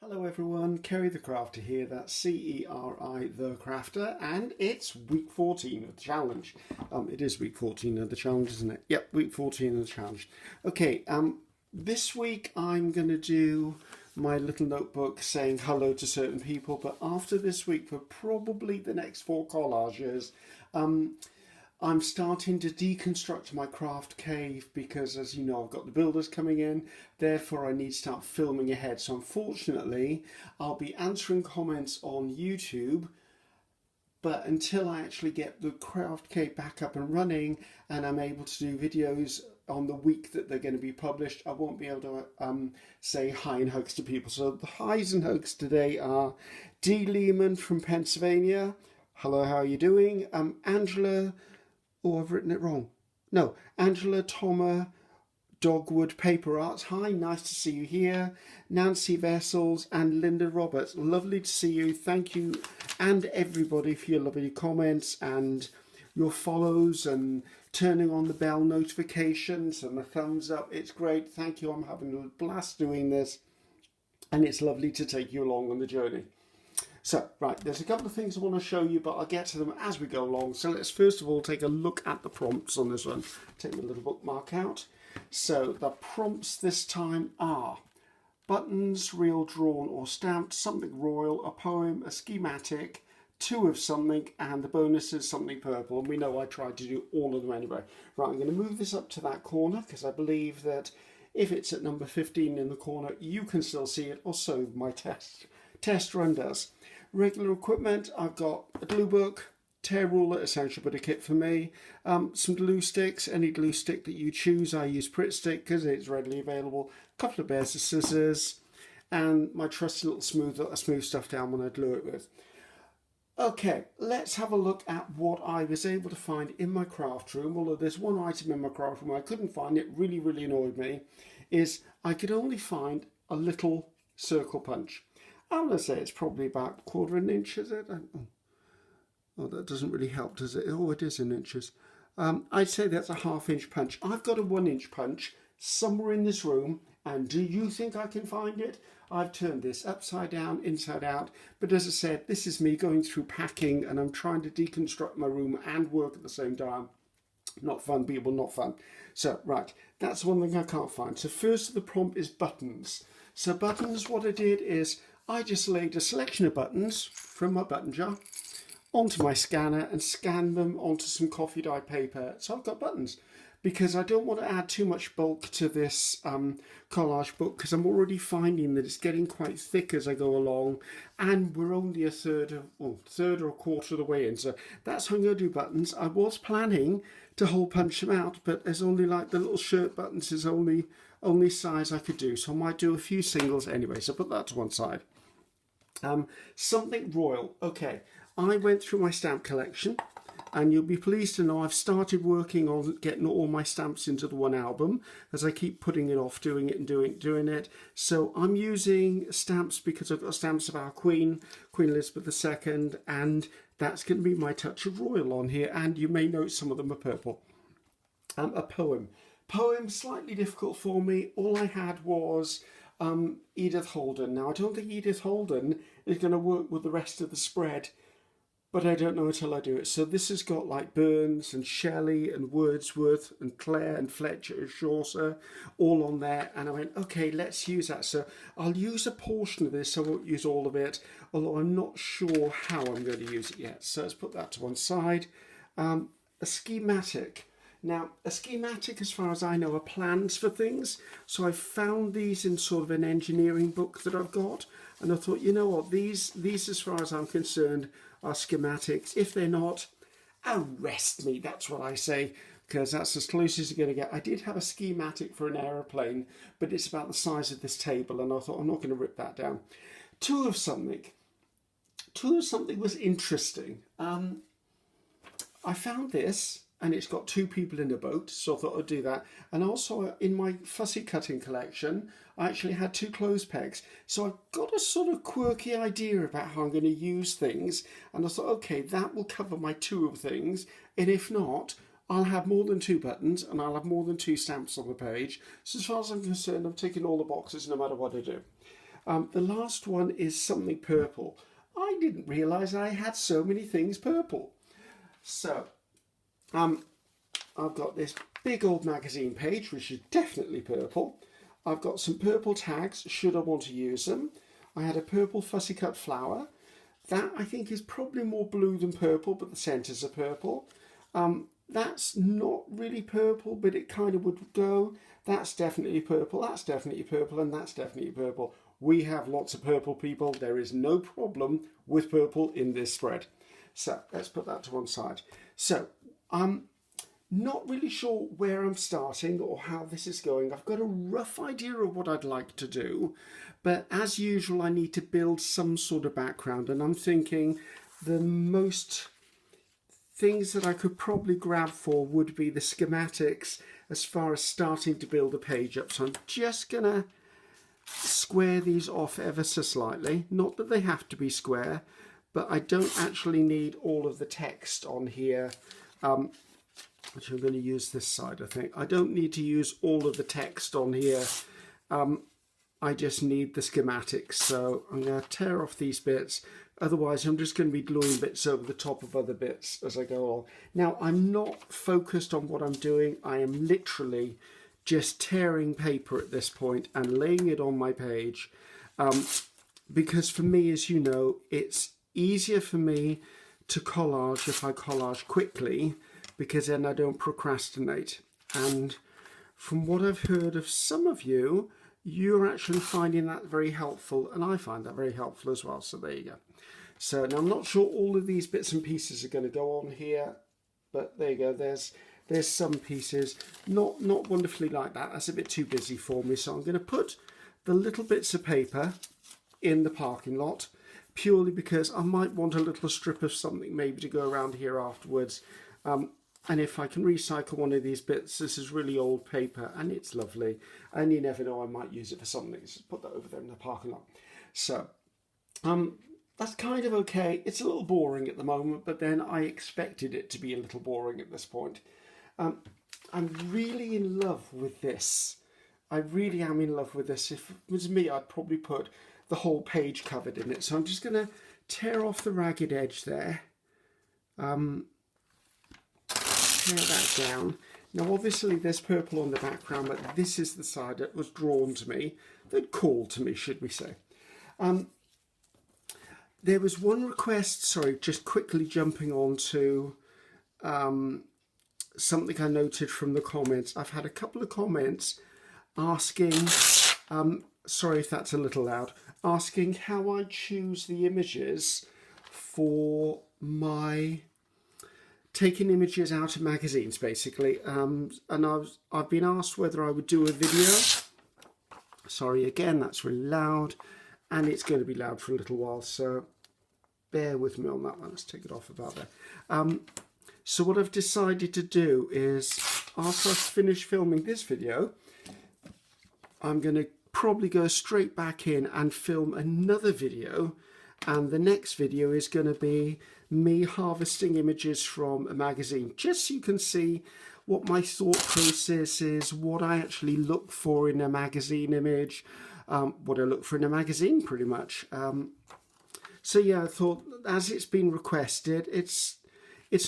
Hello everyone, Ceri the Crafter here, that's C-E-R-I the Crafter, and it's week 14 of the challenge. It is week 14 of the challenge, isn't it? Yep, week 14 of the challenge. Okay, this week I'm going to do my little notebook saying hello to certain people, but after this week, for probably the next 4 collages, I'm starting to deconstruct my craft cave because, as you know, I've got the builders coming in, therefore I need to start filming ahead. So unfortunately, I'll be answering comments on YouTube, but until I actually get the craft cave back up and running and I'm able to do videos on the week that they're going to be published, I won't be able to say hi and hugs to people. So the highs and hugs today are D. Lehman from Pennsylvania. Hello, how are you doing? Angela... Oh, I've written it wrong. No, Angela Thomas Dogwood Paper Arts. Hi, nice to see you here. Nancy Vessels and Linda Roberts. Lovely to see you. Thank you and everybody for your lovely comments and your follows and turning on the bell notifications and the thumbs up. It's great. Thank you. I'm having a blast doing this. And it's lovely to take you along on the journey. So, right, there's a couple of things I want to show you, but I'll get to them as we go along. So let's first of all take a look at the prompts on this one. Take my little bookmark out. So the prompts this time are buttons, real, drawn or stamped, something royal, a poem, a schematic, 2 of something, and the bonus is something purple. And we know I tried to do all of them anyway. Right, I'm going to move this up to that corner because I believe that if it's at number 15 in the corner, you can still see it, or so my test run does. Regular equipment, I've got a glue book, tear ruler, essential bit of kit for me, some glue sticks, any glue stick that you choose. I use Pritt Stick because it's readily available, a couple of pairs of scissors, and my trusty little smooth stuff down when I glue it with. Okay, let's have a look at what I was able to find in my craft room. Although there's one item in my craft room I couldn't find, it really annoyed me, is I could only find a little circle punch. I'm going to say it's probably about 1/4 inch, is it? Oh, that doesn't really help, does it? Oh, it is in inches. I'd say that's a 1/2 inch punch. I've got a 1 inch punch somewhere in this room, and do you think I can find it? I've turned this upside down, inside out, but as I said, this is me going through packing, and I'm trying to deconstruct my room and work at the same time. Not fun, people, not fun. So, right, that's one thing I can't find. So first the prompt is buttons. So buttons, what I did is I just laid a selection of buttons from my button jar onto my scanner and scanned them onto some coffee dye paper. So I've got buttons because I don't want to add too much bulk to this collage book because I'm already finding that it's getting quite thick as I go along, and we're only a third or a quarter of the way in. So that's how I'm going to do buttons. I was planning to hole punch them out, but there's only like the little shirt buttons is only size I could do. So I might do a few singles anyway. So put that to one side. Something royal. Okay, I went through my stamp collection, and you'll be pleased to know I've started working on getting all my stamps into the one album as I keep putting it off, doing it and doing it. So I'm using stamps because I've got stamps of our Queen Elizabeth II, and that's going to be my touch of royal on here. And you may note some of them are purple. A poem, slightly difficult for me. All I had was Edith Holden. Now, I don't think Edith Holden is going to work with the rest of the spread, but I don't know until I do it. So this has got like Burns and Shelley and Wordsworth and Clare and Fletcher and Chaucer all on there. And I went, okay, let's use that. So I'll use a portion of this. I won't use all of it, although I'm not sure how I'm going to use it yet. So let's put that to one side. A schematic. Now, a schematic, as far as I know, are plans for things. So I found these in sort of an engineering book that I've got. And I thought, you know what, these as far as I'm concerned, are schematics. If they're not, arrest me. That's what I say, because that's as close as you're going to get. I did have a schematic for an aeroplane, but it's about the size of this table. And I thought, I'm not going to rip that down. 2 of something. 2 of something was interesting. I found this, and it's got 2 people in a boat, so I thought I'd do that. And also in my fussy cutting collection, I actually had 2 clothes pegs. So I've got a sort of quirky idea about how I'm going to use things. And I thought, okay, that will cover my 2 of things. And if not, I'll have more than 2 buttons and I'll have more than 2 stamps on the page. So as far as I'm concerned, I'm ticking all the boxes no matter what I do. The last one is something purple. I didn't realise I had so many things purple. So, I've got this big old magazine page, which is definitely purple. I've got some purple tags, should I want to use them. I had a purple fussy cut flower. That I think is probably more blue than purple, but the centres are purple. That's not really purple, but it kind of would go. That's definitely purple, that's definitely purple, and that's definitely purple. We have lots of purple, people. There is no problem with purple in this spread. So let's put that to one side. So I'm not really sure where I'm starting or how this is going. I've got a rough idea of what I'd like to do, but as usual, I need to build some sort of background, and I'm thinking the most things that I could probably grab for would be the schematics as far as starting to build a page up. So I'm just going to square these off ever so slightly. Not that they have to be square, but I don't actually need all of the text on here. Which I'm going to use this side, I think. I don't need to use all of the text on here. I just need the schematics. So I'm going to tear off these bits. Otherwise, I'm just going to be gluing bits over the top of other bits as I go along. Now, I'm not focused on what I'm doing. I am literally just tearing paper at this point and laying it on my page. Because for me, as you know, it's easier for me to collage if I collage quickly, because then I don't procrastinate. And from what I've heard of some of you, you're actually finding that very helpful, and I find that very helpful as well. So there you go. So now I'm not sure all of these bits and pieces are going to go on here, but there you go. There's some pieces, not wonderfully like that. That's a bit too busy for me. So I'm going to put the little bits of paper in the parking lot, purely because I might want a little strip of something maybe to go around here afterwards. And if I can recycle one of these bits, this is really old paper and it's lovely. And you never know, I might use it for something. So put that over there in the parking lot. So that's kind of okay. It's a little boring at the moment, but then I expected it to be a little boring at this point. I'm really in love with this. I really am in love with this. If it was me, I'd probably put the whole page covered in it. So I'm just going to tear off the ragged edge there. Tear that down. Now obviously there's purple on the background, but this is the side that was drawn to me, that called to me, should we say. There was one request, sorry, just quickly jumping on to something I noted from the comments. I've had a couple of comments asking, sorry if that's a little loud, asking how I choose the images for my taking images out of magazines, basically. And I've been asked whether I would do a video. Sorry, again, that's really loud, and it's going to be loud for a little while, so bear with me on that one. Let's take it off about there. So what I've decided to do is, after I finish filming this video, I'm going to probably go straight back in and film another video, and the next video is going to be me harvesting images from a magazine, just so you can see what my thought process is, what I actually look for in a magazine image, what I look for in a magazine pretty much. So yeah, I thought, as it's been requested, it's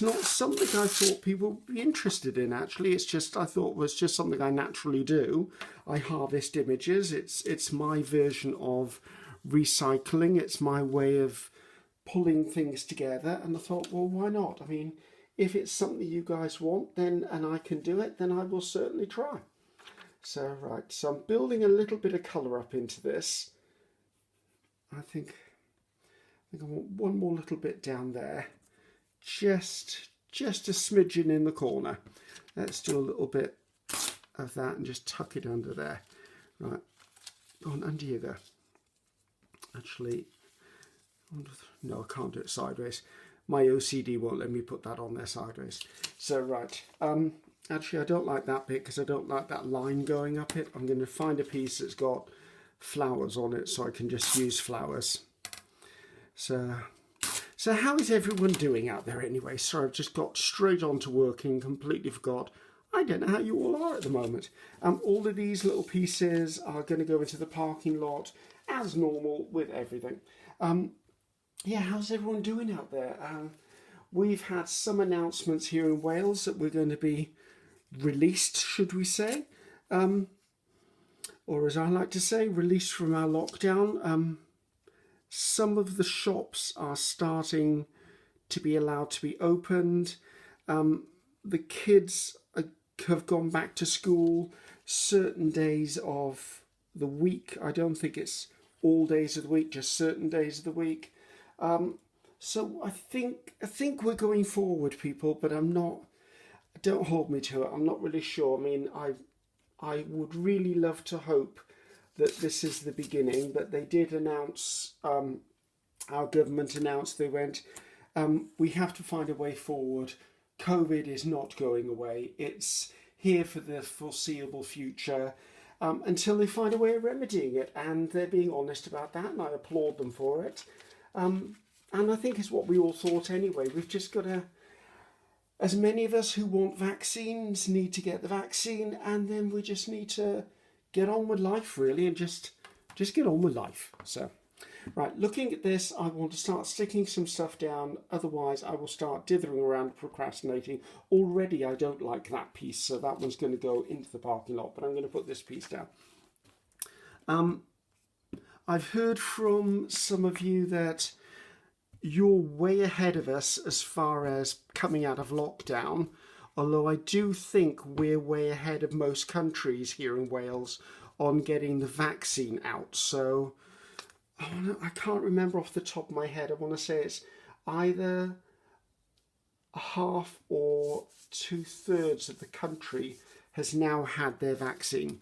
not something I thought people would be interested in, actually. It's just, I thought, was just something I naturally do. I harvest images. It's my version of recycling. It's my way of pulling things together. And I thought, well, why not? I mean, if it's something you guys want, then, and I can do it, then I will certainly try. So, right, so I'm building a little bit of colour up into this. I think I want one more little bit down there. Just a smidgen in the corner. Let's do a little bit of that and just tuck it under there. Right, go on, under you go. Actually, no, I can't do it sideways. My OCD won't let me put that on there sideways. So right, actually I don't like that bit because I don't like that line going up it. I'm going to find a piece that's got flowers on it so I can just use flowers. So how is everyone doing out there anyway? Sorry, I've just got straight on to working, completely forgot. I don't know how you all are at the moment. All of these little pieces are going to go into the parking lot, as normal with everything. Yeah, how's everyone doing out there? We've had some announcements here in Wales that we're going to be released, should we say? Or as I like to say, released from our lockdown. Some of the shops are starting to be allowed to be opened. The kids have gone back to school certain days of the week. I don't think it's all days of the week, just certain days of the week. So I think we're going forward, people, but I'm not. Don't hold me to it. I'm not really sure. I mean, I would really love to hope that this is the beginning, but they did announce. Our government announced they went. We have to find a way forward. COVID is not going away. It's here for the foreseeable future until they find a way of remedying it. And they're being honest about that, and I applaud them for it. And I think it's what we all thought anyway. We've just got to, as many of us who want vaccines need to get the vaccine, and then we just need to get on with life, really, and just get on with life. So, right, looking at this, I want to start sticking some stuff down. Otherwise, I will start dithering around, procrastinating. Already, I don't like that piece, so that one's going to go into the parking lot, but I'm going to put this piece down. I've heard from some of you that you're way ahead of us as far as coming out of lockdown, although I do think we're way ahead of most countries here in Wales on getting the vaccine out. So I can't remember off the top of my head. I want to say it's either half or 2/3 of the country has now had their vaccine.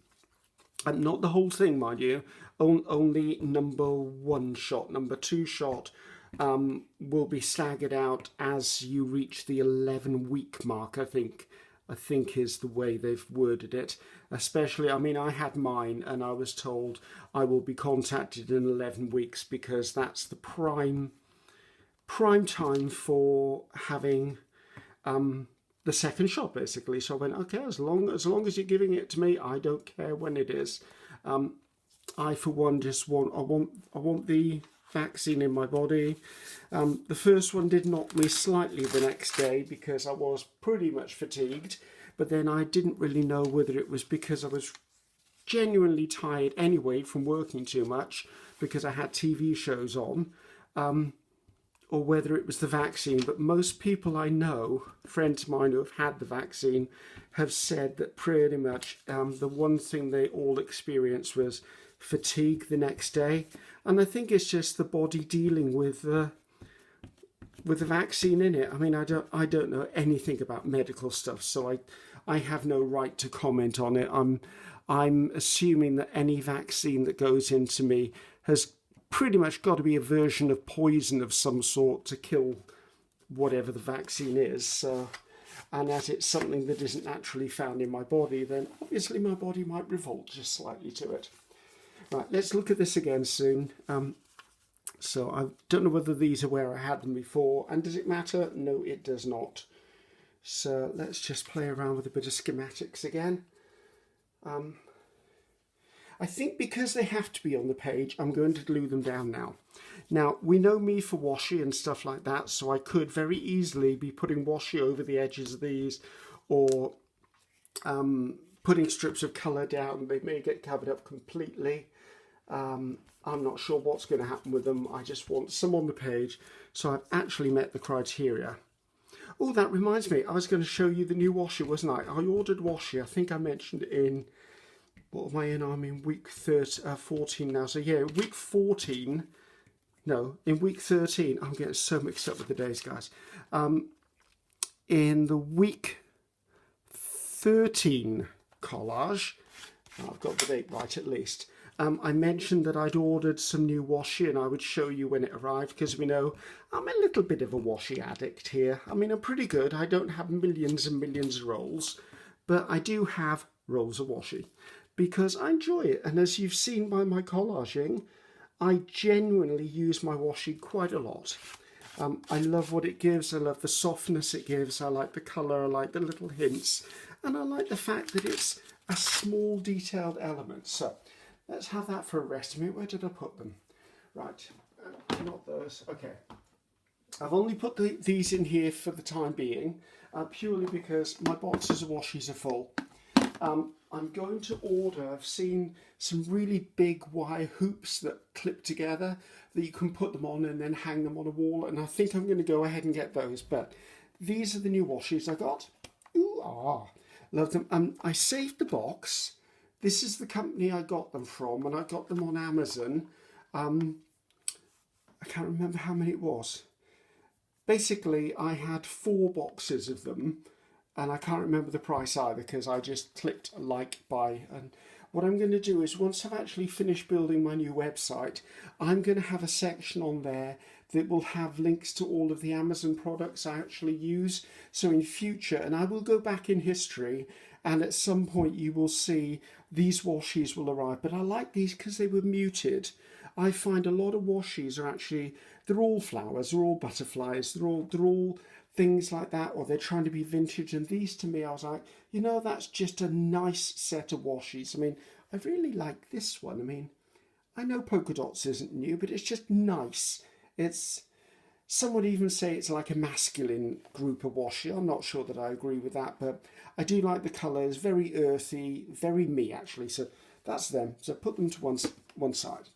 And not the whole thing, mind you, only number 1 shot. Number 2 shot will be staggered out as you reach the 11-week mark, I think is the way they've worded it. Especially, I mean, I had mine and I was told I will be contacted in 11 weeks because that's the prime time for having the second shot, basically. So I went, okay, as long as you're giving it to me, I don't care when it is. I for one just want the vaccine in my body. The first one did knock me slightly the next day because I was pretty much fatigued, but then I didn't really know whether it was because I was genuinely tired anyway from working too much because I had TV shows on, or whether it was the vaccine. But most people I know, friends of mine who have had the vaccine, have said that pretty much the one thing they all experienced was fatigue the next day. And I think it's just the body dealing with the vaccine in it. I mean, I don't know anything about medical stuff, so I have no right to comment on it. I'm assuming that any vaccine that goes into me has pretty much got to be a version of poison of some sort to kill whatever the vaccine is. So, and as it's something that isn't naturally found in my body, then obviously my body might revolt just slightly to it. Right, let's look at this again soon. So I don't know whether these are where I had them before, and does it matter? No, it does not. So let's just play around with a bit of schematics again. I think because they have to be on the page, I'm going to glue them down now. Now, we know me for washi and stuff like that, so I could very easily be putting washi over the edges of these, or putting strips of colour down. They may get covered up completely. I'm not sure what's going to happen with them. I just want some on the page, so I've actually met the criteria. Oh, that reminds me, I was going to show you the new washi, wasn't I? I ordered washi. I think I mentioned it in, what am I in? I'm in week 14 now. So yeah, week 14, no, in week 13, I'm getting so mixed up with the days, guys. In the week 13 collage, I've got the date right at least, I mentioned that I'd ordered some new washi and I would show you when it arrived, because we know I'm a little bit of a washi addict here. I mean, I'm pretty good. I don't have millions and millions of rolls, but I do have rolls of washi because I enjoy it. And as you've seen by my collaging, I genuinely use my washi quite a lot. I love what it gives. I love the softness it gives. I like the colour. I like the little hints. And I like the fact that it's a small detailed element. So let's have that for a rest. I mean, where did I put them? Right, not those. Okay. I've only put these in here for the time being, purely because my boxes of washies are full. I'm going to order, I've seen some really big wire hoops that clip together that you can put them on and then hang them on a wall, and I think I'm going to go ahead and get those. But these are the new washies I got. Ooh, love them. I saved the box. This is the company I got them from, and I got them on Amazon. I can't remember how many it was. Basically, I had 4 boxes of them, and I can't remember the price either because I just clicked like buy. And what I'm going to do is, once I've actually finished building my new website, I'm going to have a section on there that will have links to all of the Amazon products I actually use. So in future, and I will go back in history, and at some point you will see these washies will arrive. But I like these because they were muted. I find a lot of washies are actually, they're all flowers, they're all butterflies, they're all things like that, or they're trying to be vintage. And these, to me, I was like, you know, that's just a nice set of washies. I mean, I really like this one. I mean, I know polka dots isn't new, but it's just nice. It's, some would even say it's like a masculine group of washi. I'm not sure that I agree with that, but I do like the colours, very earthy, very me actually. So that's them. So put them to one side.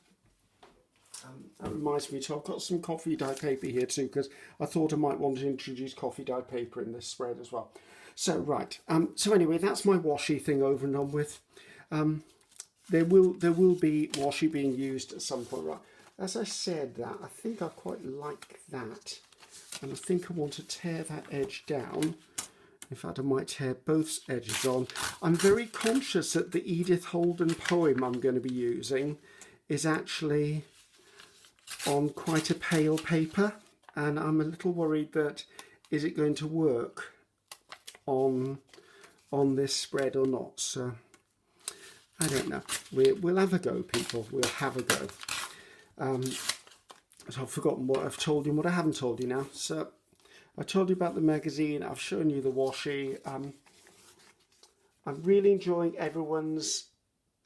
That reminds me, so I've got some coffee dyed paper here too, because I thought I might want to introduce coffee dyed paper in this spread as well. So right, so anyway, that's my washi thing over and done with. There will be washi being used at some point. Right, as I said that, I think I quite like that, and I think I want to tear that edge down. In fact, I might tear both edges on. I'm very conscious that the Edith Holden poem I'm going to be using is actually on quite a pale paper, and I'm a little worried that is it going to work on this spread or not. So I don't know. We'll have a go, people. We'll have a go. So I've forgotten what I've told you and what I haven't told you now. So I told you about the magazine. I've shown you the washi. I'm really enjoying everyone's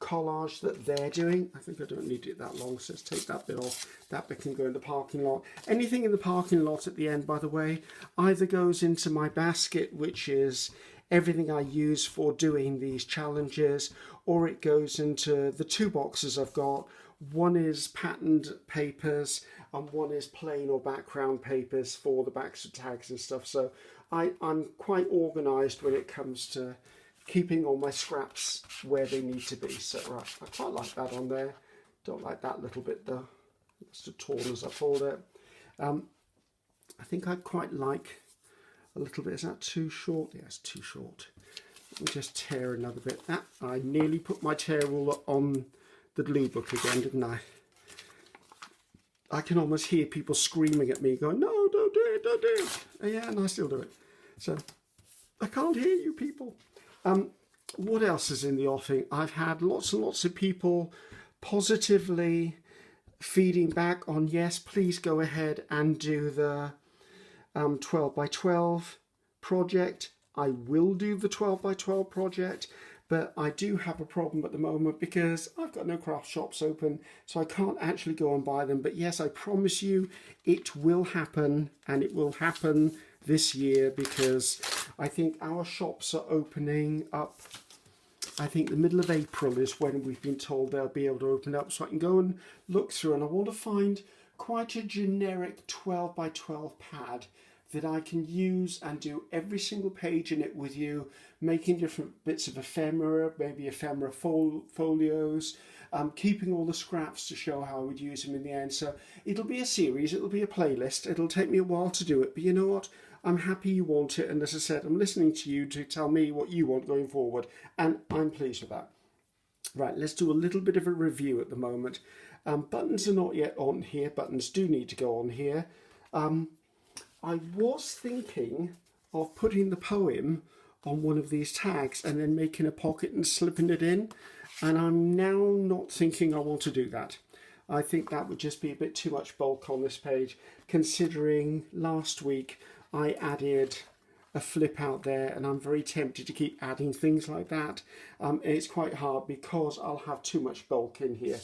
collage that they're doing. I think I don't need it that long, so let's take that bit off. That bit can go in the parking lot. Anything in the parking lot at the end, by the way, either goes into my basket, which is everything I use for doing these challenges, or it goes into the 2 boxes I've got. One is patterned papers and one is plain or background papers for the backs of tags and stuff. So I'm quite organised when it comes to keeping all my scraps where they need to be. So right, I quite like that on there. Don't like that little bit though. It's too tall as I pulled it. I think I'd quite like a little bit. Is that too short? Yeah, it's too short. Let me just tear another bit. That, I nearly put my tear ruler on the glue book again, didn't I? I can almost hear people screaming at me going, no, don't do it, don't do it. Yeah, and I still do it. So I can't hear you people. What else is in the offing? I've had lots and lots of people positively feeding back on, yes, please go ahead and do the 12 by 12 project. I will do the 12 by 12 project, but I do have a problem at the moment because I've got no craft shops open, so I can't actually go and buy them. But yes, I promise you it will happen, and it will happen this year, because I think our shops are opening up. I think the middle of April is when we've been told they'll be able to open up, so I can go and look through, and I want to find quite a generic 12 by 12 pad that I can use and do every single page in it with you, making different bits of ephemera, maybe ephemera folios, keeping all the scraps to show how I would use them in the end. So it'll be a series, it'll be a playlist, it'll take me a while to do it, but you know what? I'm happy you want it, and as I said, I'm listening to you to tell me what you want going forward, and I'm pleased with that. Right, let's do a little bit of a review at the moment. Buttons are not yet on here. Buttons do need to go on here. I was thinking of putting the poem on one of these tags and then making a pocket and slipping it in, and I'm now not thinking I want to do that. I think that would just be a bit too much bulk on this page, considering last week I added a flip out there, and I'm very tempted to keep adding things like that. And it's quite hard because I'll have too much bulk in here.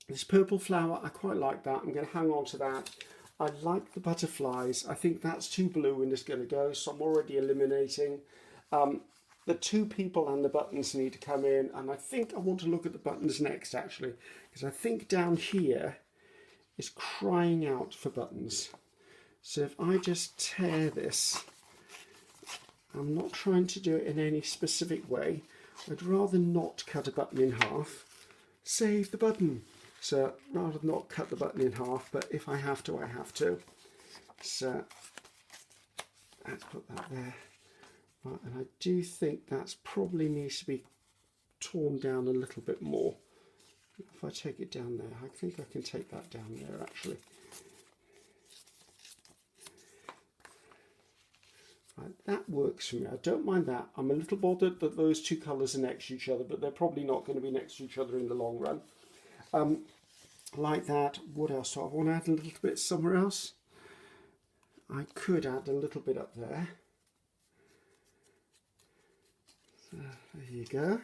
This purple flower, I quite like that. I'm going to hang on to that. I like the butterflies. I think that's too blue and it's going to go, so I'm already eliminating. The two people and the buttons need to come in, and I think I want to look at the buttons next, actually, because I think down here is crying out for buttons. So if I just tear this, I'm not trying to do it in any specific way. I'd rather not cut a button in half. Save the button. So rather than not cut the button in half, but if I have to, I have to. So let's put that there. Right, and I do think that's probably needs to be torn down a little bit more. If I take it down there, I think I can take that down there actually. Right, that works for me. I don't mind that. I'm a little bothered that those two colours are next to each other, but they're probably not going to be next to each other in the long run. Like that. What else? So I want to add a little bit somewhere else. I could add a little bit up there. So there you go.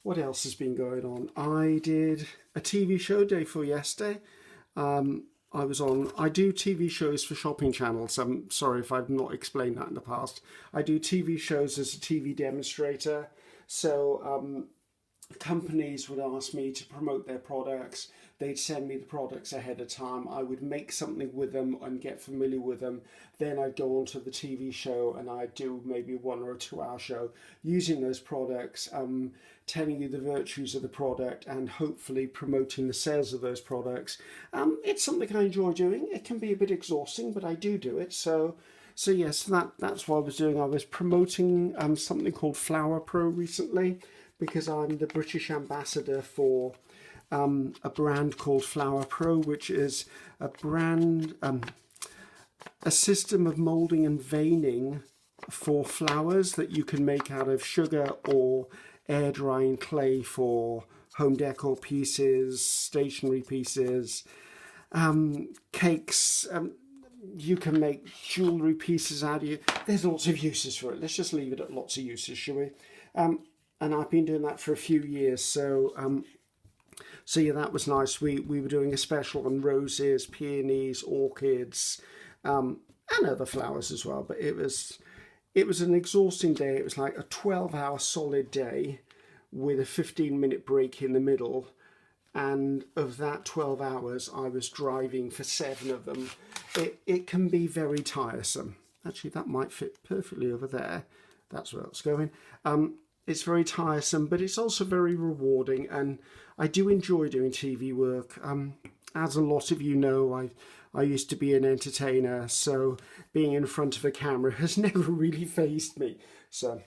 What else has been going on? I did a TV show day for yesterday. I do TV shows for shopping channels. I'm sorry if I've not explained that in the past. I do TV shows as a TV demonstrator. So companies would ask me to promote their products. They'd send me the products ahead of time. I would make something with them and get familiar with them. Then I'd go on to the TV show and I'd do maybe 1 or 2 hour show using those products, telling you the virtues of the product and hopefully promoting the sales of those products. It's something I enjoy doing. It can be a bit exhausting, but I do it. So yes, that's what I was doing. I was promoting something called Flower Pro recently, because I'm the British ambassador for a brand called Flower Pro, which is a brand, a system of moulding and veining for flowers that you can make out of sugar or air drying clay for home decor pieces, stationery pieces, cakes. You can make jewellery pieces out of it. There's lots of uses for it. Let's just leave it at lots of uses, shall we? And I've been doing that for a few years, so yeah, that was nice. We were doing a special on roses, peonies, orchids, and other flowers as well. But it was an exhausting day. It was like a 12-hour solid day with a 15-minute break in the middle. And of that 12 hours, I was driving for 7 of them. It can be very tiresome. Actually, that might fit perfectly over there. That's where it's going. It's very tiresome, but it's also very rewarding, and I do enjoy doing TV work. As a lot of you know, I used to be an entertainer, so being in front of a camera has never really fazed me. So,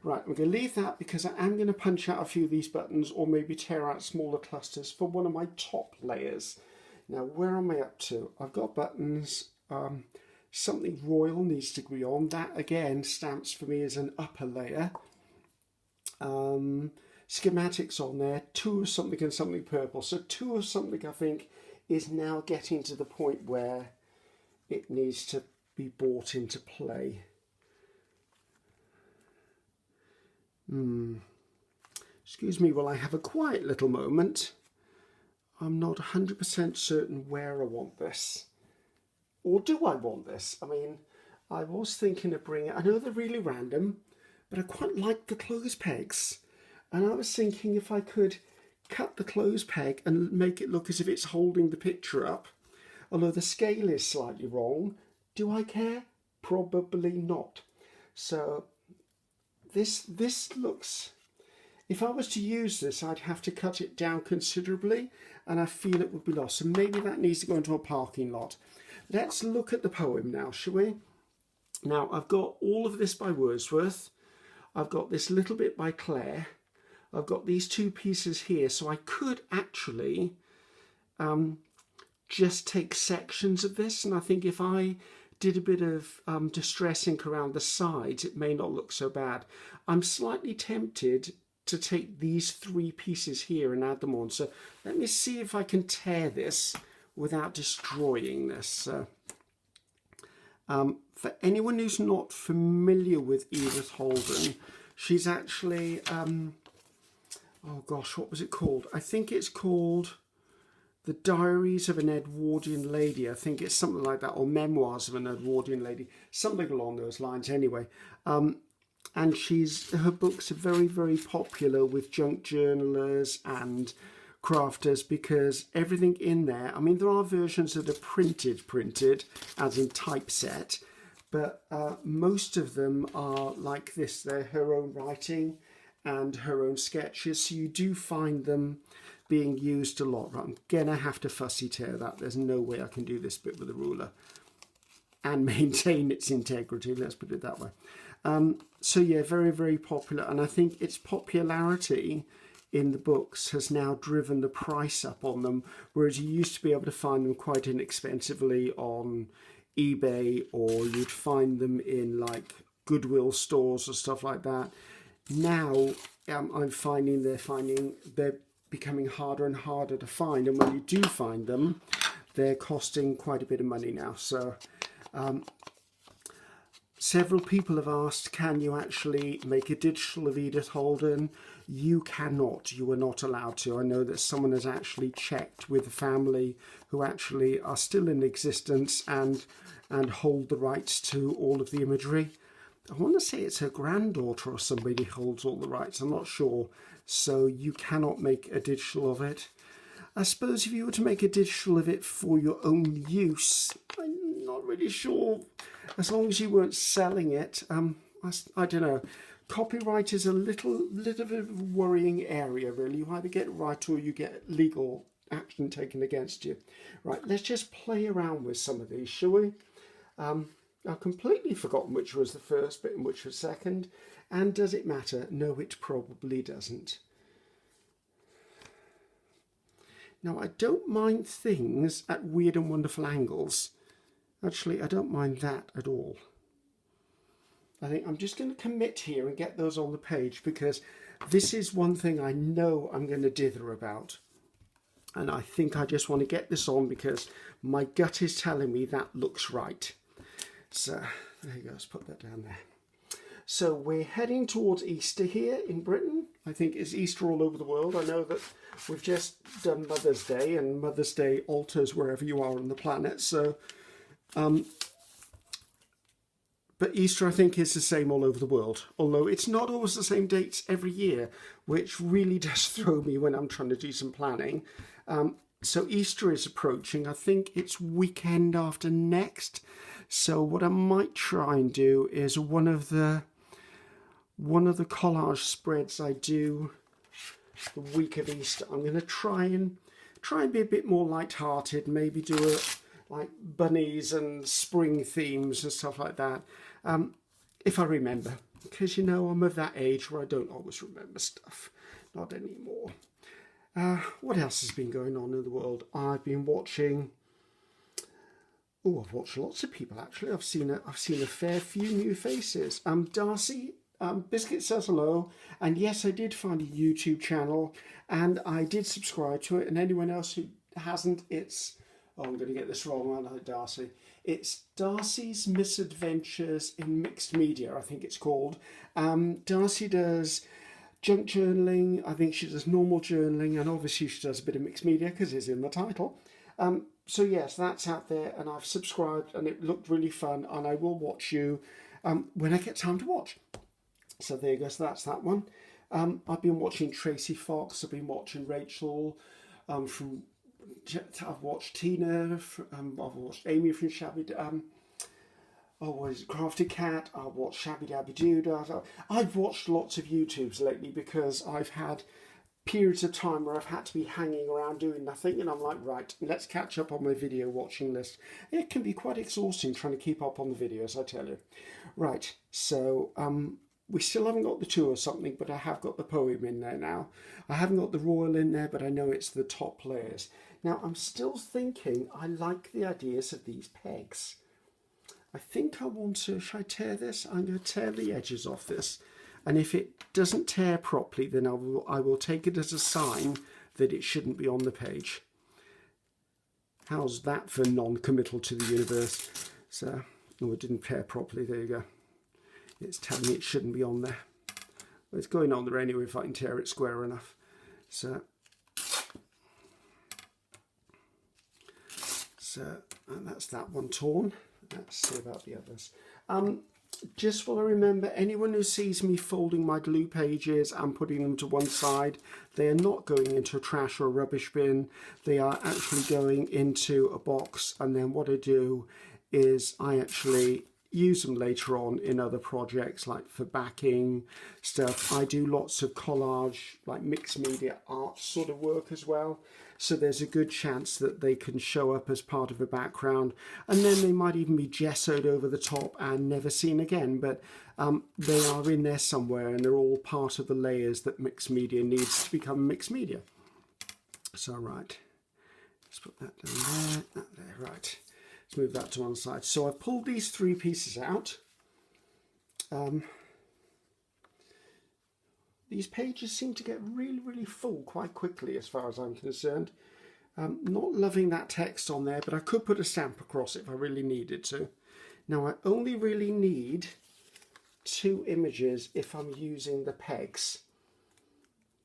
right, I'm going to leave that because I am going to punch out a few of these buttons or maybe tear out smaller clusters for one of my top layers. Now, where am I up to? I've got buttons. Something royal needs to be on. That, again, stamps for me as an upper layer. Schematics on there, 2 of something and something purple. So 2 of something, I think, is now getting to the point where it needs to be brought into play. Excuse me while I have a quiet little moment. I'm not 100% certain where I want this. Or do I want this? I mean, I was thinking of bringing, I know they're really random, but I quite like the clothes pegs. And I was thinking if I could cut the clothes peg and make it look as if it's holding the picture up. Although the scale is slightly wrong. Do I care? Probably not. So this looks, if I was to use this, I'd have to cut it down considerably, and I feel it would be lost. So maybe that needs to go into a parking lot. Let's look at the poem now, shall we? Now, I've got all of this by Wordsworth. I've got this little bit by Clare. I've got these 2 pieces here, so I could actually just take sections of this, and I think if I did a bit of distress ink around the sides, it may not look so bad. I'm slightly tempted to take these 3 pieces here and add them on, so let me see if I can tear this without destroying this. For anyone who's not familiar with Edith Holden, she's actually, oh gosh, what was it called? I think it's called The Diaries of an Edwardian Lady. I think it's something like that, or Memoirs of an Edwardian Lady, something along those lines anyway. And her books are very, very popular with junk journalers and crafters, because everything in there, I mean, there are versions that are printed, as in typeset, but most of them are like this. They're her own writing and her own sketches, so you do find them being used a lot. Right, I'm gonna have to fussy tear that. There's no way I can do this bit with a ruler and maintain its integrity, let's put it that way. So yeah, very, very popular, and I think its popularity in the books has now driven the price up on them, whereas you used to be able to find them quite inexpensively on eBay, or you'd find them in like Goodwill stores or stuff like that. Now I'm finding they're becoming harder and harder to find, and when you do find them, they're costing quite a bit of money now. So several people have asked, can you actually make a digital of Edith Holden? You cannot. You are not allowed to. I know that someone has actually checked with a family who actually are still in existence and hold the rights to all of the imagery. I want to say it's her granddaughter or somebody holds all the rights. I'm not sure. So you cannot make a digital of it. I suppose if you were to make a digital of it for your own use, I'm not really sure. As long as you weren't selling it, I don't know. Copyright is a little bit of a worrying area, really. You either get it right or you get legal action taken against you. Right, let's just play around with some of these, shall we? I've completely forgotten which was the first bit and which was second. And does it matter? No, it probably doesn't. Now, I don't mind things at weird and wonderful angles. Actually, I don't mind that at all. I think I'm just going to commit here and get those on the page, because this is one thing I know I'm going to dither about. And I think I just want to get this on because my gut is telling me that looks right. So there you go, let's put that down there. So we're heading towards Easter here in Britain. I think it's Easter all over the world. I know that we've just done Mother's Day, and Mother's Day alters wherever you are on the planet. So, but Easter, I think, is the same all over the world, although it's not always the same dates every year, which really does throw me when I'm trying to do some planning. So Easter is approaching. I think it's weekend after next. So what I might try and do is one of the collage spreads I do the week of Easter. I'm going to try and be a bit more light-hearted. Maybe do like bunnies and spring themes and stuff like that. If I remember, because you know I'm of that age where I don't always remember stuff. Not anymore. What else has been going on in the world? I've been watching. Oh, I've watched lots of people actually. I've seen a fair few new faces. Darcy Biscuit says hello, and yes, I did find a YouTube channel, and I did subscribe to it. And anyone else who hasn't, it's I'm going to get this wrong, aren't I, Darcy? It's Darcy's Misadventures in Mixed Media, I think it's called. Darcy does junk journaling. I think she does normal journaling, and obviously she does a bit of mixed media because it's in the title. So yes, that's out there, and I've subscribed, and it looked really fun, and I will watch you when I get time to watch. So there you go, so that's that one. I've been watching Tracy Fox, I've been watching Rachel, I've watched Tina, I've watched Amy from Shabby, Crafty Cat, I've watched Shabby Dabby Doo. I've watched lots of YouTubes lately because I've had periods of time where I've had to be hanging around doing nothing, and I'm like, right, let's catch up on my video watching list. It can be quite exhausting trying to keep up on the videos, I tell you. Right, so we still haven't got the two or something, but I have got the poem in there now. I haven't got the royal in there, but I know it's the top layers. Now, I'm still thinking I like the ideas of these pegs. I think I want to, should I tear this? I'm going to tear the edges off this. And if it doesn't tear properly, then I will take it as a sign that it shouldn't be on the page. How's that for non-committal to the universe? So, Oh, it didn't pair properly. There you go. It's telling me it shouldn't be on there. But it's going on there anyway if I can tear it square enough. So and that's that one torn. Let's see about the others. Just want to remember, anyone who sees me folding my glue pages and putting them to one side, they are not going into a trash or a rubbish bin. They are actually going into a box, and then what I do is I actually use them later on in other projects, like for backing stuff. I do lots of collage, like mixed media art sort of work as well. So there's a good chance that they can show up as part of a background, and then they might even be gessoed over the top and never seen again. But they are in there somewhere, and they're all part of the layers that mixed media needs to become mixed media. So right, let's put that down there, that there, right. Let's move that to one side. So I've pulled these three pieces out. These pages seem to get really, really full quite quickly as far as I'm concerned. Not loving that text on there, but I could put a stamp across it if I really needed to. Now I only really need 2 images if I'm using the pegs.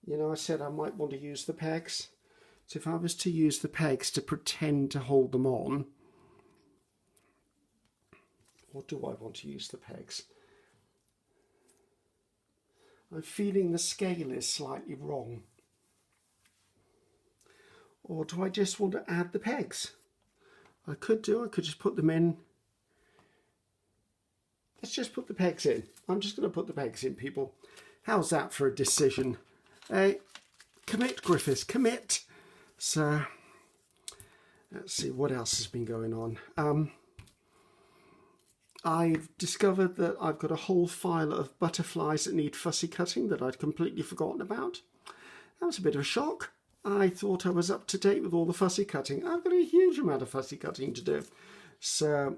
You know, I said I might want to use the pegs. So if I was to use the pegs to pretend to hold them on, or do I want to use the pegs? I'm feeling the scale is slightly wrong. Or do I just want to add the pegs? I could just put them in. Let's just put the pegs in. I'm just going to put the pegs in, people. How's that for a decision? Commit, Griffiths, commit. So, let's see what else has been going on. I've discovered that I've got a whole file of butterflies that need fussy cutting that I'd completely forgotten about. That was a bit of a shock. I thought I was up to date with all the fussy cutting. I've got a huge amount of fussy cutting to do. So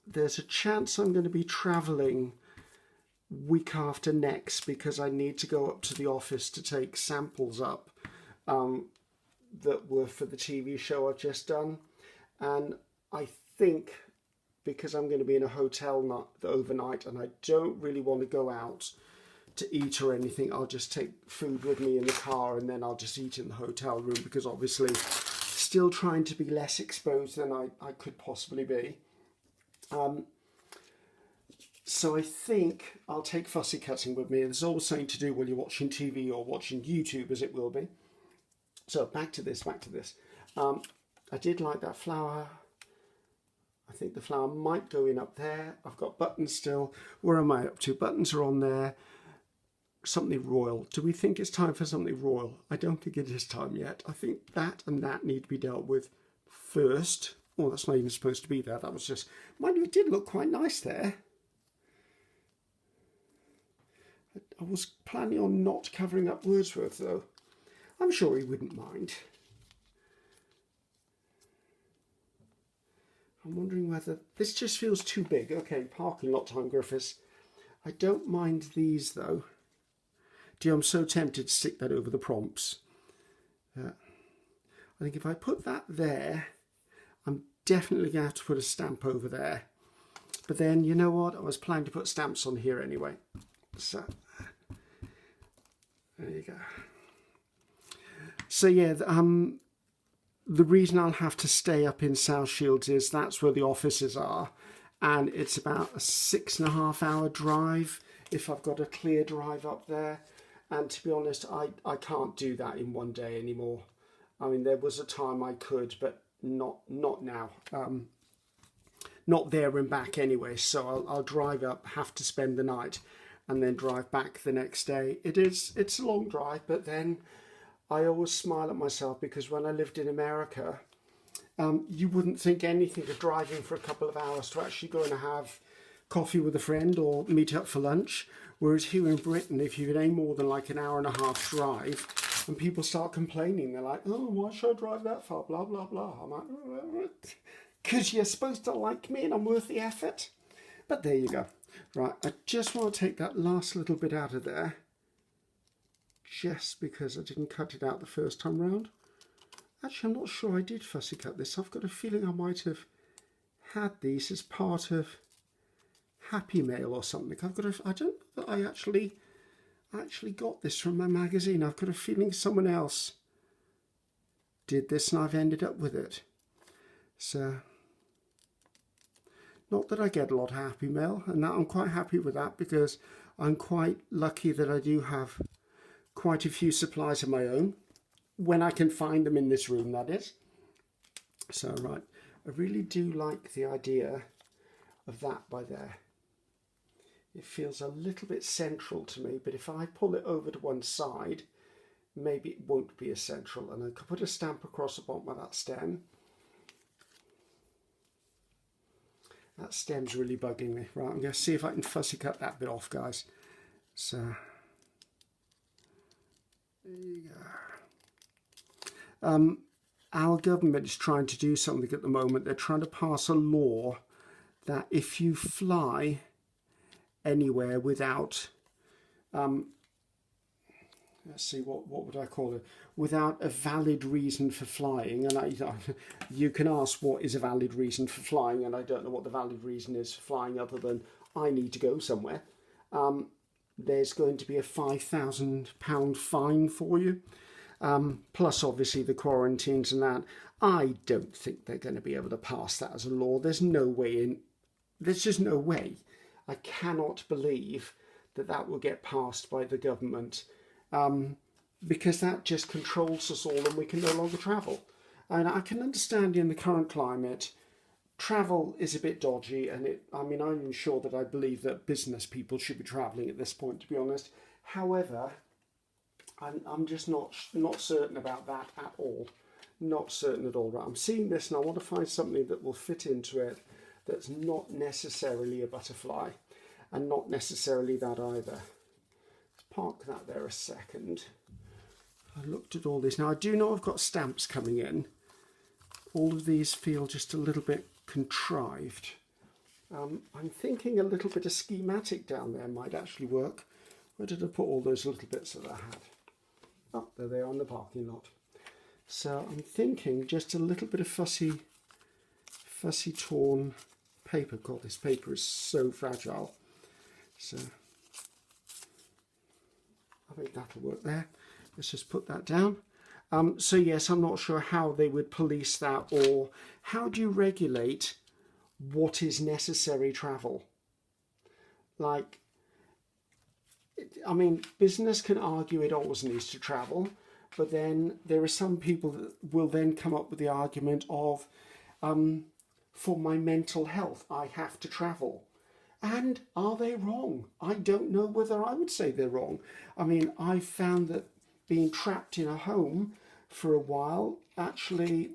there's a chance I'm going to be travelling week after next because I need to go up to the office to take samples up that were for the TV show I've just done. And I think, because I'm going to be in a hotel overnight and I don't really want to go out to eat or anything, I'll just take food with me in the car and then I'll just eat in the hotel room, because obviously still trying to be less exposed than I could possibly be. So I think I'll take fussy cutting with me. There's always something to do when you're watching TV or watching YouTube, as it will be. So back to this. I did like that flower. I think the flower might go in up there. I've got buttons still. Where am I up to? Buttons are on there. Something royal. Do we think it's time for something royal? I don't think it is time yet. I think that and that need to be dealt with first. Oh, that's not even supposed to be there. That was just... Mind you, it did look quite nice there. I was planning on not covering up Wordsworth, though. I'm sure he wouldn't mind. I'm wondering whether... This just feels too big. Okay, parking lot time, Griffiths. I don't mind these, though. Dear, I'm so tempted to stick that over the prompts. I think if I put that there, I'm definitely going to have to put a stamp over there. But then, you know what? I was planning to put stamps on here anyway. So, there you go. So, yeah, the reason I'll have to stay up in South Shields is that's where the offices are, and it's about a 6.5 hour drive if I've got a clear drive up there. And to be honest, I can't do that in one day anymore. I mean, there was a time I could, but not now. Not there and back anyway. So I'll drive up, have to spend the night, and then drive back the next day. It's a long drive, but then I always smile at myself, because when I lived in America, you wouldn't think anything of driving for a couple of hours to actually go and have coffee with a friend or meet up for lunch. Whereas here in Britain, if you've any more than like an hour and a half drive, and people start complaining, they're like, oh, why should I drive that far? Blah, blah, blah. I'm like, because you're supposed to like me and I'm worth the effort. But there you go. Right, I just want to take that last little bit out of there, just because I didn't cut it out the first time round. Actually, I'm not sure I did fussy cut this. I've got a feeling I might have had these as part of... Happy Mail or something. I don't know that I actually got this from my magazine. I've got a feeling someone else did this and I've ended up with it. So, not that I get a lot of Happy Mail, and that I'm quite happy with that because I'm quite lucky that I do have quite a few supplies of my own, when I can find them in this room, that is. So, right, I really do like the idea of that by there. It feels a little bit central to me, but if I pull it over to one side, maybe it won't be as central. And I could put a stamp across the bottom of that stem. That stem's really bugging me. Right, I'm going to see if I can fussy cut that bit off, guys. So, there you go. Our government is trying to do something at the moment. They're trying to pass a law that if you fly anywhere without, let's see, what would I call it? Without a valid reason for flying, and you can ask what is a valid reason for flying, and I don't know what the valid reason is for flying other than I need to go somewhere. There's going to be a £5,000 fine for you, plus obviously the quarantines and that. I don't think they're going to be able to pass that as a law. There's no way there's just no way. I cannot believe that will get passed by the government. Because that just controls us all and we can no longer travel. And I can understand in the current climate, travel is a bit dodgy, and I'm even sure that I believe that business people should be travelling at this point, to be honest. However, I'm just not certain about that at all. Not certain at all. Right, I'm seeing this and I want to find something that will fit into it that's not necessarily a butterfly and not necessarily that either. Park that there a second. I looked at all these. Now I do know I've got stamps coming in. All of these feel just a little bit contrived. I'm thinking a little bit of schematic down there might actually work. Where did I put all those little bits that I had? Oh, there they are in the parking lot. So I'm thinking just a little bit of fussy torn paper. God, this paper is so fragile. So I think that'll work there. Let's just put that down. So yes, I'm not sure how they would police that, or how do you regulate what is necessary travel? Like, I mean, business can argue it always needs to travel, but then there are some people that will then come up with the argument of, for my mental health, I have to travel. And are they wrong? I don't know whether I would say they're wrong. I mean, I found that being trapped in a home for a while actually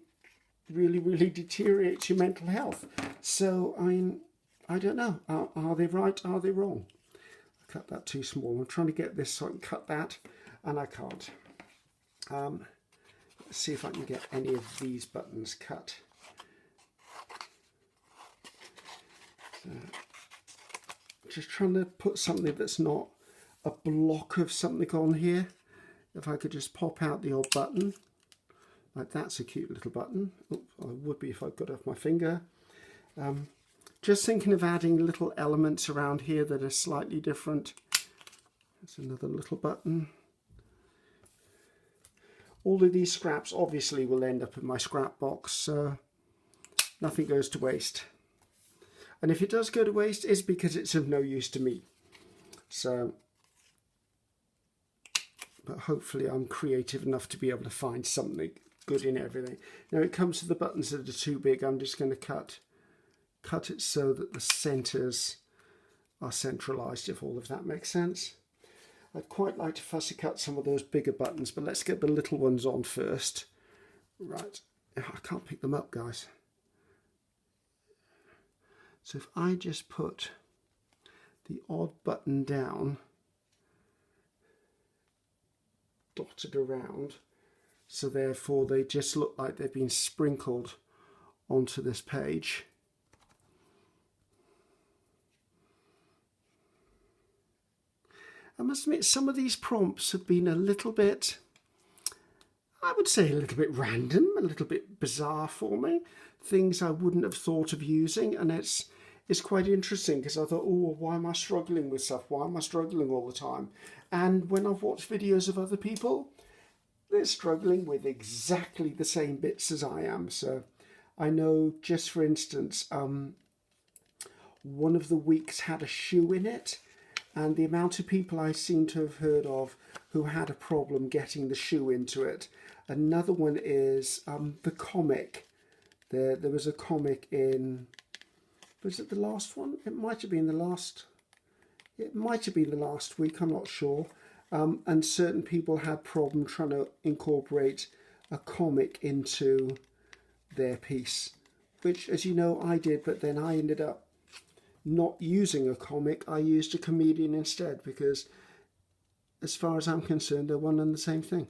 really, really deteriorates your mental health. So, I mean, I don't know. Are they right? Are they wrong? I cut that too small. I'm trying to get this so I can cut that, and I can't. Let's see if I can get any of these buttons cut. So, just trying to put something that's not a block of something on here. If I could just pop out the odd button, like that's a cute little button. Oops, I would be if I got off my finger. Just thinking of adding little elements around here that are slightly different. That's another little button. All of these scraps obviously will end up in my scrap box, so nothing goes to waste. And if it does go to waste, it's because it's of no use to me. So, but hopefully I'm creative enough to be able to find something good in everything. Now it comes to the buttons that are too big, I'm just going to cut it so that the centres are centralised, if all of that makes sense. I'd quite like to fussy cut some of those bigger buttons, but let's get the little ones on first. Right, I can't pick them up, guys. So if I just put the odd button down, dotted around, so therefore they just look like they've been sprinkled onto this page. I must admit, some of these prompts have been a little bit, I would say a little bit random, a little bit bizarre for me. Things I wouldn't have thought of using, and it's it's quite interesting because I thought, oh, why am I struggling with stuff? Why am I struggling all the time? And when I've watched videos of other people, they're struggling with exactly the same bits as I am. So I know, just for instance, one of the weeks had a shoe in it, and the amount of people I seem to have heard of who had a problem getting the shoe into it. Another one is the comic. There was a comic in, was it the last one? It might have been the last. It might have been the last week. I'm not sure. And certain people had problem trying to incorporate a comic into their piece, which, as you know, I did. But then I ended up not using a comic. I used a comedian instead because, as far as I'm concerned, they're one and the same thing.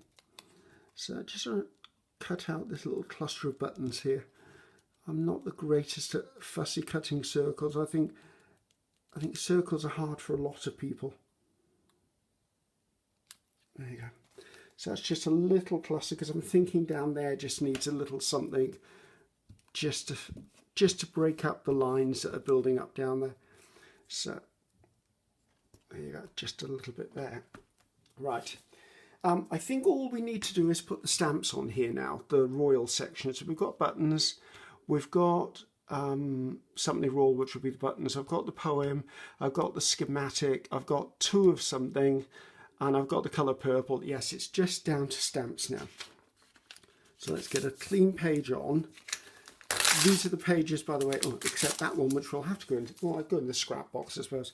So just want to cut out this little cluster of buttons here. I'm not the greatest at fussy cutting circles. I think circles are hard for a lot of people. There you go. So that's just a little cluster because I'm thinking down there just needs a little something just to break up the lines that are building up down there. So there you go, just a little bit there. Right. I think all we need to do is put the stamps on here now, the royal section. So we've got buttons. We've got something royal, which would be the buttons. I've got the poem. I've got the schematic. I've got two of something. And I've got the colour purple. Yes, it's just down to stamps now. So let's get a clean page on. These are the pages, by the way, except that one, which we'll have to go into. Well, I'll go in the scrap box, I suppose.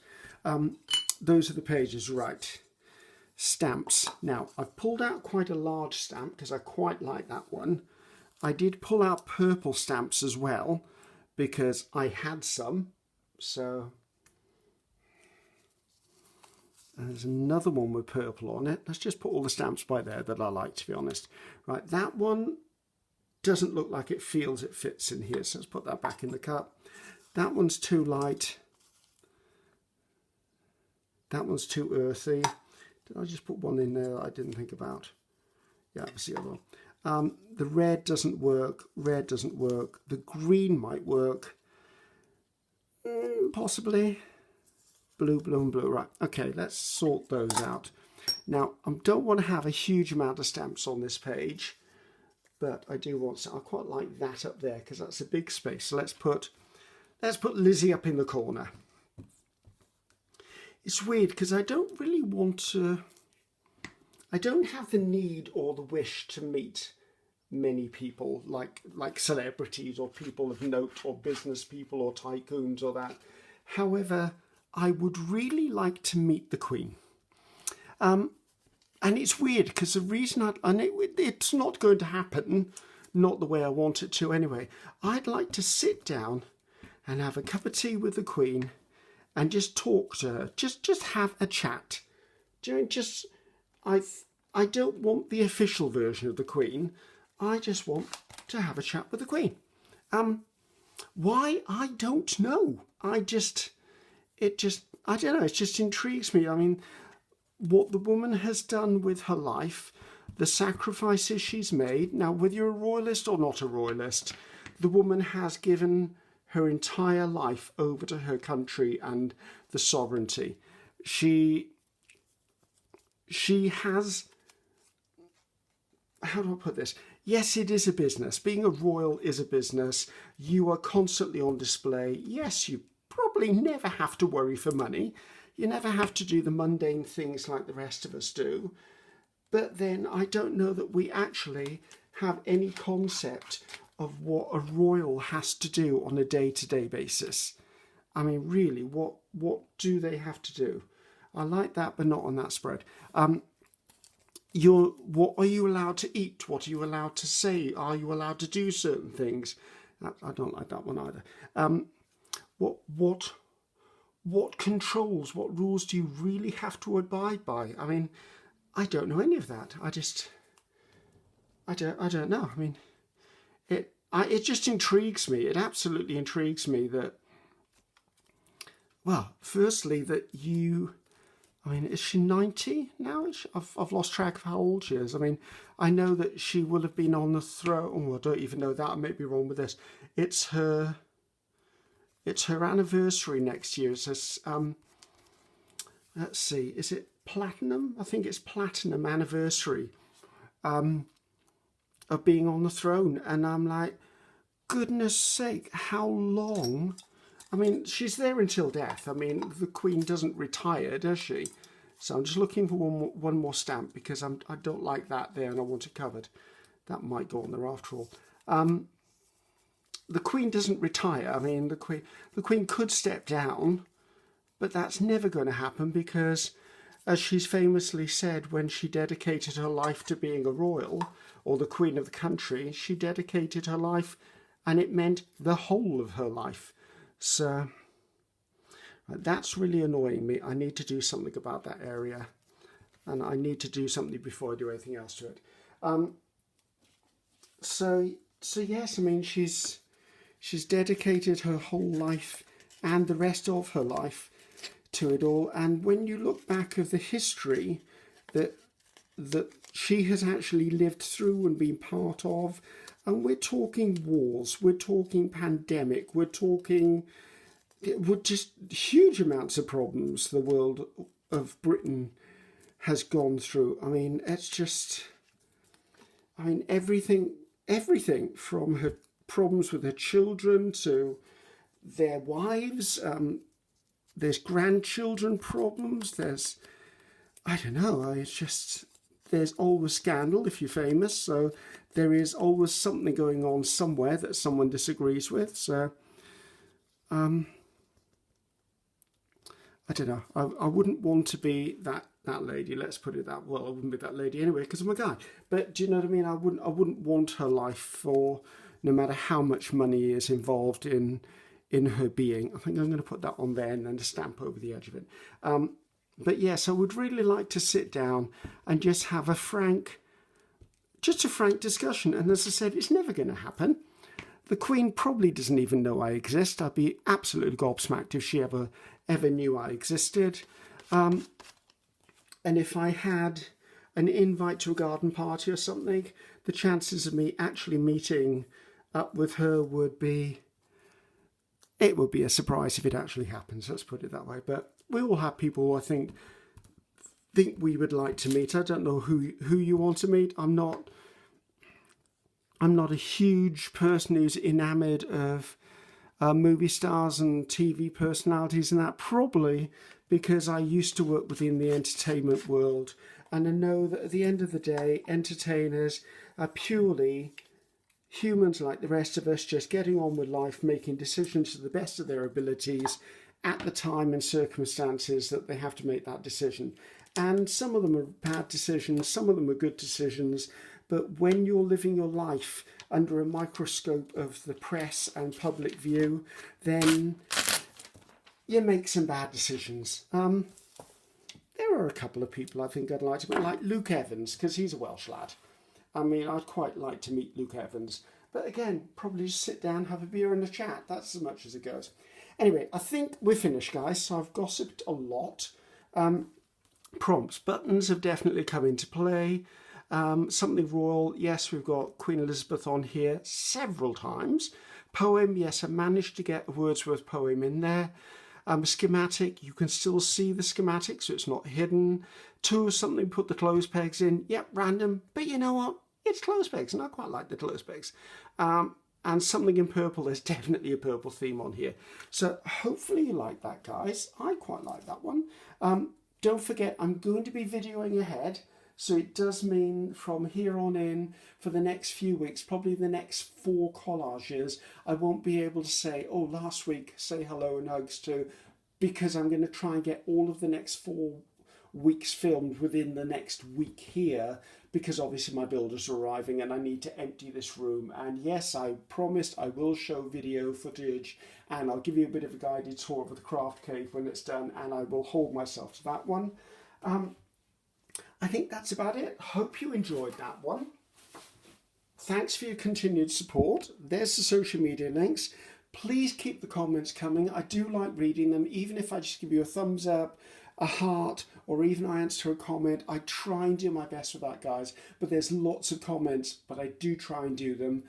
Those are the pages, right. Stamps. Now, I've pulled out quite a large stamp because I quite like that one. I did pull out purple stamps as well because I had some. So there's another one with purple on it. Let's just put all the stamps by there that I like, to be honest. Right, that one doesn't look like it feels it fits in here, so let's put that back in the cup. That one's too light. That one's too earthy. Did I just put one in there that I didn't think about? Yeah, that's the other one. The red doesn't work. Red doesn't work. The green might work. Possibly. Blue, blue, and blue. Right, okay, let's sort those out. Now, I don't want to have a huge amount of stamps on this page, but I do want to. I quite like that up there because that's a big space. So let's put Lizzie up in the corner. It's weird because I don't really want to. I don't have the need or the wish to meet many people like celebrities or people of note or business people or tycoons or that. However, I would really like to meet the Queen. And it's weird because the reason it's not going to happen, not the way I want it to anyway. I'd like to sit down and have a cup of tea with the Queen and just talk to her, just have a chat. I don't want the official version of the Queen. I just want to have a chat with the Queen. Why? I don't know. I don't know, it just intrigues me. I mean, what the woman has done with her life, the sacrifices she's made. Now, whether you're a royalist or not a royalist, the woman has given her entire life over to her country and the sovereignty. She has, how do I put this? Yes, it is a business. Being a royal is a business. You are constantly on display. Yes, you probably never have to worry for money. You never have to do the mundane things like the rest of us do. But then I don't know that we actually have any concept of what a royal has to do on a day-to-day basis. I mean, really, what do they have to do? I like that, but not on that spread. What are you allowed to eat? What are you allowed to say? Are you allowed to do certain things? I don't like that one either. What controls, what rules do you really have to abide by? I mean, I don't know any of that. I don't know. I mean, it just intrigues me. It absolutely intrigues me that, well, firstly, that I mean, is she 90 now? I've lost track of how old she is. I mean, I know that she will have been on the throne. Oh, I don't even know that. I may be wrong with this. It's her it's her anniversary next year. It's this, let's see, is it platinum? I think it's platinum anniversary of being on the throne. And I'm like, goodness sake, how long? I mean, she's there until death. I mean, the Queen doesn't retire, does she? So I'm just looking for one more stamp because I don't like that there and I want it covered. That might go on there after all. The Queen doesn't retire. I mean, the Queen could step down, but that's never going to happen because, as she's famously said, when she dedicated her life to being a royal or the Queen of the country, she dedicated her life, and it meant the whole of her life. So that's really annoying me. I need to do something about that area, and I need to do something before I do anything else to it. So yes, I mean, she's dedicated her whole life and the rest of her life to it all. And when you look back of the history that she has actually lived through and been part of, and we're talking wars, we're talking pandemic, we're just huge amounts of problems the world of Britain has gone through. I mean, it's just, I mean, everything from her problems with her children to their wives, there's grandchildren problems, there's, I don't know, it's just, there's always scandal if you're famous, so there is always something going on somewhere that someone disagrees with. So I don't know, I wouldn't want to be that lady, let's put it that, well, I wouldn't be that lady anyway because I'm a guy, but do you know what I mean? I wouldn't want her life for, no matter how much money is involved in her being. I think I'm going to put that on there and then a stamp over the edge of it. But yes, I would really like to sit down and just have a frank discussion. And as I said, it's never going to happen. The Queen probably doesn't even know I exist. I'd be absolutely gobsmacked if she ever knew I existed. And if I had an invite to a garden party or something, the chances of me actually meeting up with her would be a surprise if it actually happens, let's put it that way. But we all have people who I think we would like to meet. I don't know who you want to meet. I'm not a huge person who's enamoured of movie stars and TV personalities and that, probably because I used to work within the entertainment world, and I know that at the end of the day, entertainers are purely humans like the rest of us, just getting on with life, making decisions to the best of their abilities at the time and circumstances that they have to make that decision. And some of them are bad decisions, some of them are good decisions, but when you're living your life under a microscope of the press and public view, then you make some bad decisions. There are a couple of people I think I'd like to meet, like Luke Evans, because he's a Welsh lad. I mean, I'd quite like to meet Luke Evans. But again, probably just sit down, have a beer and a chat. That's as much as it goes. Anyway, I think we're finished, guys. So I've gossiped a lot. Prompts. Buttons have definitely come into play. Something royal. Yes, we've got Queen Elizabeth on here several times. Poem. Yes, I managed to get a Wordsworth poem in there. Schematic, you can still see the schematic, so it's not hidden. Two, something, put the clothes pegs in. Yep, random, but you know what? It's clothes pegs, and I quite like the clothes pegs. And something in purple, there's definitely a purple theme on here. So hopefully you like that, guys. I quite like that one. Don't forget, I'm going to be videoing ahead. So it does mean from here on in, for the next few weeks, probably the next 4 collages, I won't be able to say, oh, last week, say hello and hugs to, because I'm going to try and get all of the next 4 weeks filmed within the next week here, because obviously my builders are arriving and I need to empty this room. And yes, I promised I will show video footage and I'll give you a bit of a guided tour of the craft cave when it's done, and I will hold myself to that one. I think that's about it. Hope you enjoyed that one. Thanks for your continued support. There's the social media links. Please keep the comments coming. I do like reading them, even if I just give you a thumbs up, a heart, or even I answer a comment. I try and do my best with that, guys. But there's lots of comments, but I do try and do them.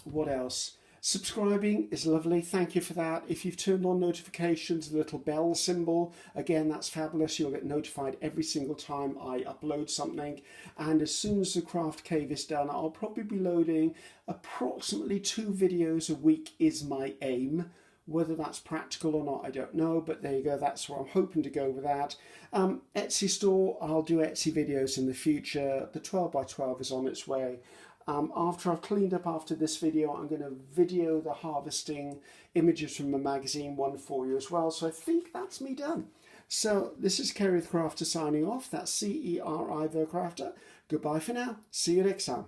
What else? Subscribing is lovely, thank you for that. If you've turned on notifications, the little bell symbol, again, that's fabulous. You'll get notified every single time I upload something. And as soon as the craft cave is done, I'll probably be loading approximately 2 videos a week is my aim. Whether that's practical or not, I don't know, but there you go, that's where I'm hoping to go with that. Etsy store, I'll do Etsy videos in the future. The 12 by 12 is on its way. After I've cleaned up after this video, I'm going to video the harvesting images from the magazine one for you as well. So I think that's me done. So this is Ceri the Crafter signing off. That's Ceri the Crafter. Goodbye for now. See you next time.